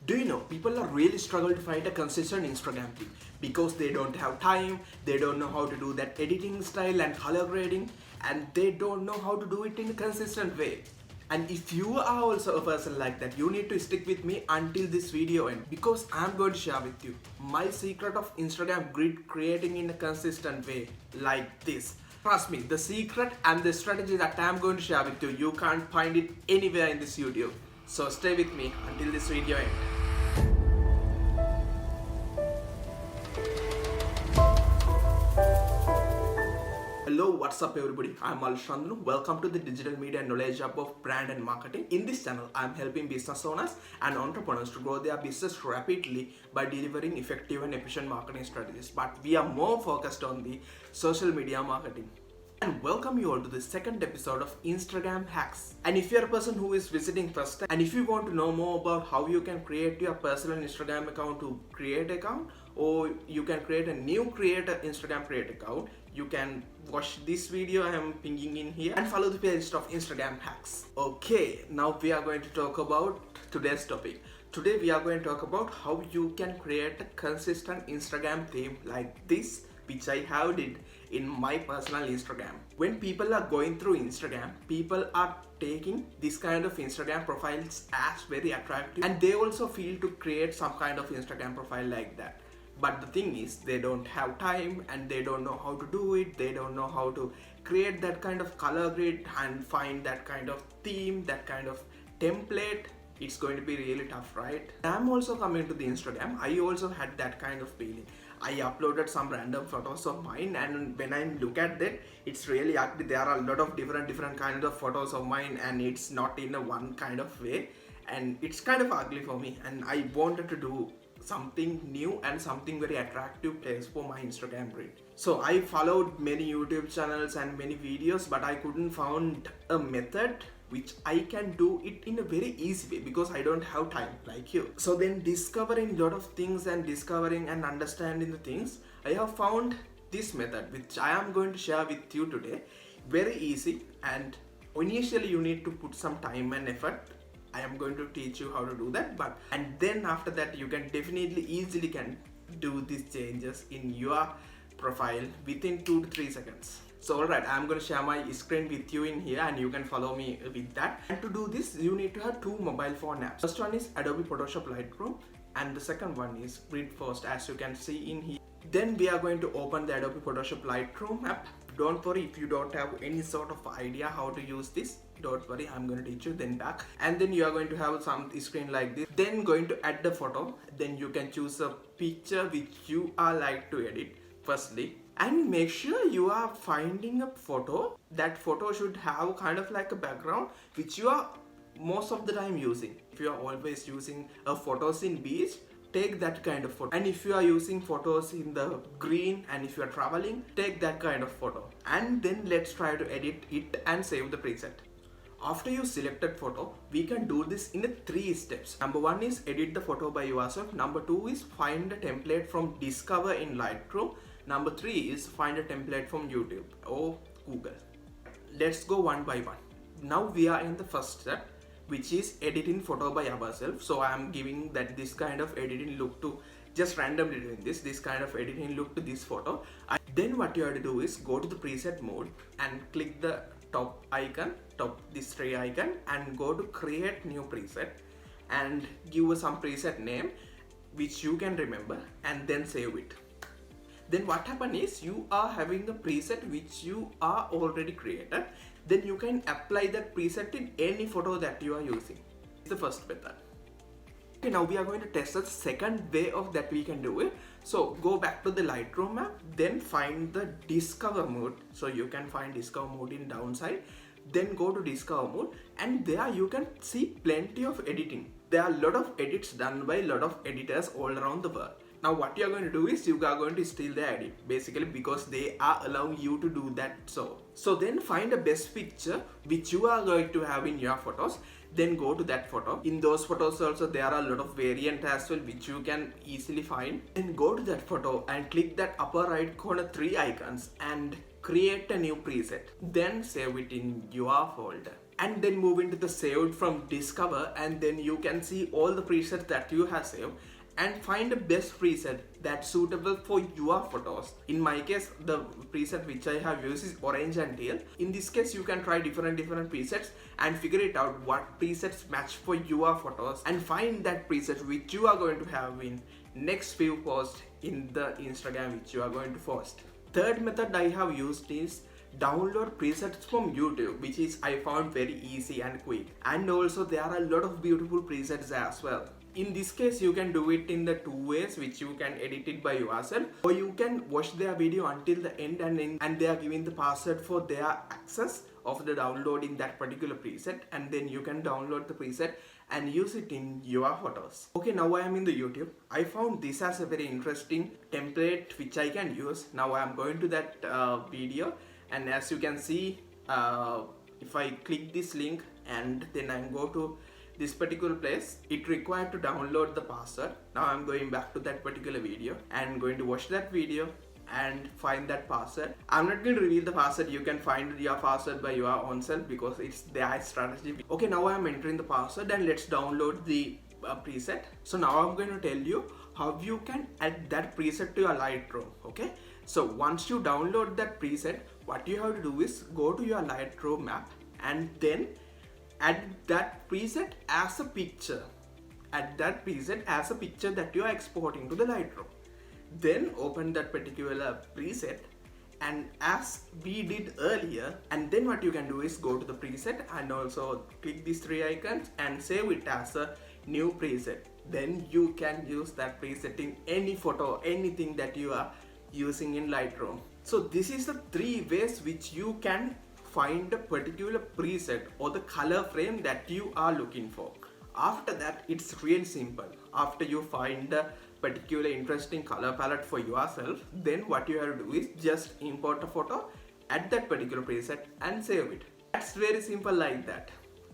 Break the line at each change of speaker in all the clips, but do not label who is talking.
Do you know people are really struggle to find a consistent Instagram theme because they don't have time, they don't know how to do that editing style and color grading, and they don't know how to do it in a consistent way. And if you are also a person like that, you need to stick with me until this video ends because I'm going to share with you my secret of Instagram grid creating in a consistent way like this. Trust me, the secret and the strategy that I'm going to share with you, you can't find it anywhere in this video. So stay with me until this video ends. Hello, what's up everybody? I'm Maleesh Randunu. Welcome to the Digital Media Knowledge Hub of Brand and Marketing. In this channel, I'm helping business owners and entrepreneurs to grow their business rapidly by delivering effective and efficient marketing strategies. But we are more focused on the social media marketing. And welcome you all to the second episode of Instagram Hacks. And if you're a person who is visiting first time, and if you want to know more about how you can create your personal Instagram account to create account, or you can create a new Instagram create account, you can watch this video I am pinging in here and follow the playlist of Instagram Hacks. Okay, now we are going to talk about today's topic. Today we are going to talk about how you can create a consistent Instagram theme like this, which I have did in my personal Instagram. When people are going through Instagram, people are taking this kind of Instagram profiles as very attractive, and they also feel to create some kind of Instagram profile like that. But the thing is, they don't have time and they don't know how to do it. They don't know how to create that kind of color grid and find that kind of theme, that kind of template. It's going to be really tough, right? I'm also coming to the Instagram. I also had that kind of feeling. I uploaded some random photos of mine, and when I look at that, it's really ugly. There are a lot of different kinds of photos of mine, and it's not in a one kind of way, and it's kind of ugly for me. And I wanted to do something new and something very attractive place for my Instagram grid. So I followed many YouTube channels and many videos, but I couldn't find a method which I can do it in a very easy way because I don't have time like you. So then discovering lot of things and discovering and understanding the things, I have found this method which I am going to share with you today. Very easy, and initially you need to put some time and effort. I am going to teach you how to do that, and then after that you can definitely easily can do these changes in your profile within 2 to 3 seconds. So alright, I'm going to share my screen with you in here and you can follow me with that. And to do this, you need to have two mobile phone apps. First one is Adobe Photoshop Lightroom and the second one is Grid First, as you can see in here. Then we are going to open the Adobe Photoshop Lightroom app. Don't worry if you don't have any sort of idea how to use this. Don't worry, I'm going to teach you. Then back, and then you are going to have some screen like this. Then going to add the photo. Then you can choose a picture which you are like to edit firstly, and make sure you are finding a photo. That photo should have kind of like a background which you are most of the time using. If you are always using a photos in beach, take that kind of photo. And if you are using photos in the green and if you are traveling, take that kind of photo. And then let's try to edit it and save the preset. After you selected photo, we can do this in 3 steps. Number 1 is edit the photo by yourself. Number 2 is find a template from Discover in Lightroom. Number 3 is find a template from YouTube or Google. Let's go one by one. Now we are in the first step, which is editing photo by ourselves. So I am giving that this kind of editing look to just randomly doing this kind of editing look to this photo. Then what you have to do is go to the preset mode and click the top icon, this 3 icon, and go to create new preset and give some preset name which you can remember and then save it. Then what happens is you are having a preset which you are already created. Then you can apply that preset in any photo that you are using. It's the first method. Okay, now we are going to test the second way of that we can do it. So go back to the Lightroom app, then find the Discover mode. So you can find Discover mode in downside. Then go to Discover mode, and there you can see plenty of editing. There are a lot of edits done by a lot of editors all around the world. Now what you are going to do is you are going to steal the edit basically because they are allowing you to do that. So then find a best picture which you are going to have in your photos. Then go to that photo. In those photos also there are a lot of variant as well which you can easily find. Then go to that photo and click that upper right corner 3 icons and create a new preset. Then save it in your folder. and then move into the saved from discover, and then you can see all the presets that you have saved and find the best preset that's suitable for your photos. In my case, the preset which I have used is orange and teal. In this case, you can try different presets and figure it out what presets match for your photos and find that preset which you are going to have in next few posts in the Instagram which you are going to post. Third method I have used is download presets from YouTube, which is I found very easy and quick, and also there are a lot of beautiful presets as well. In this case, you can do it in the two ways, which you can edit it by yourself, or you can watch their video until the end and they are giving the password for their access of the downloading that particular preset, and then you can download the preset and use it in your photos. Okay, now I am in the YouTube. I found this as a very interesting template which I can use. Now I am going to that video, and as you can see, if I click this link and then I go to this particular place, it required to download the password. Now I'm going back to that particular video and going to watch that video and find that password. I'm not going to reveal the password. You can find your password by your own self because it's their strategy. Okay, now I'm entering the password and let's download the preset. So now I'm going to tell you how you can add that preset to your Lightroom. Okay, so once you download that preset, what you have to do is go to your Lightroom app and then add that preset as a picture. Add that preset as a picture that you are exporting to the Lightroom. Then open that particular preset, and as we did earlier, and then what you can do is go to the preset and also click these three icons and save it as a new preset. Then you can use that preset in any photo, anything that you are using in Lightroom. So this is the three ways which you can find a particular preset or the color frame that you are looking for. After that, it's real simple. After you find a particular interesting color palette for yourself, then what you have to do is just import a photo, add that particular preset and save it. That's very simple like that.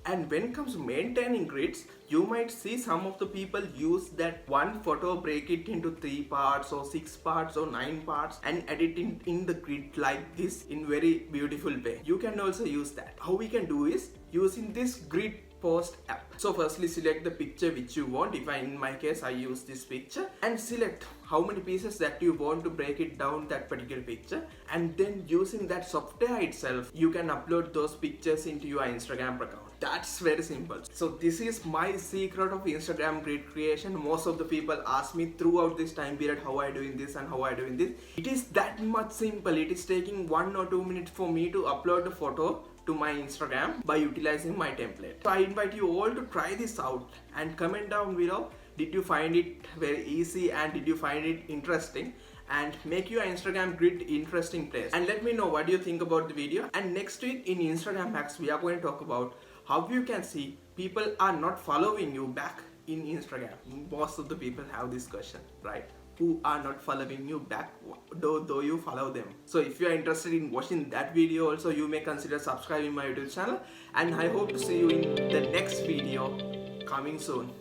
And when it comes to maintaining grids, you might see some of the people use that one photo, break it into 3 parts or 6 parts or 9 parts and edit it in the grid like this in very beautiful way. You can also use that. How we can do is using this grid post app. So firstly select the picture which you want. In my case, I use this picture, and select how many pieces that you want to break it down that particular picture, and then using that software itself, you can upload those pictures into your Instagram account. That's very simple. So this is my secret of Instagram grid creation. Most of the people ask me throughout this time period how I doing this and how I doing this. It is that much simple. It is taking 1 or 2 minutes for me to upload a photo to my Instagram by utilizing my template. So I invite you all to try this out and comment down below. Did you find it very easy and did you find it interesting? And make your Instagram grid interesting place. And let me know what you think about the video. And next week in Instagram hacks, we are going to talk about how you can see people are not following you back in Instagram. Most of the people have this question, right? Who are not following you back though you follow them. So if you are interested in watching that video also, you may consider subscribing my YouTube channel, and I hope to see you in the next video coming soon.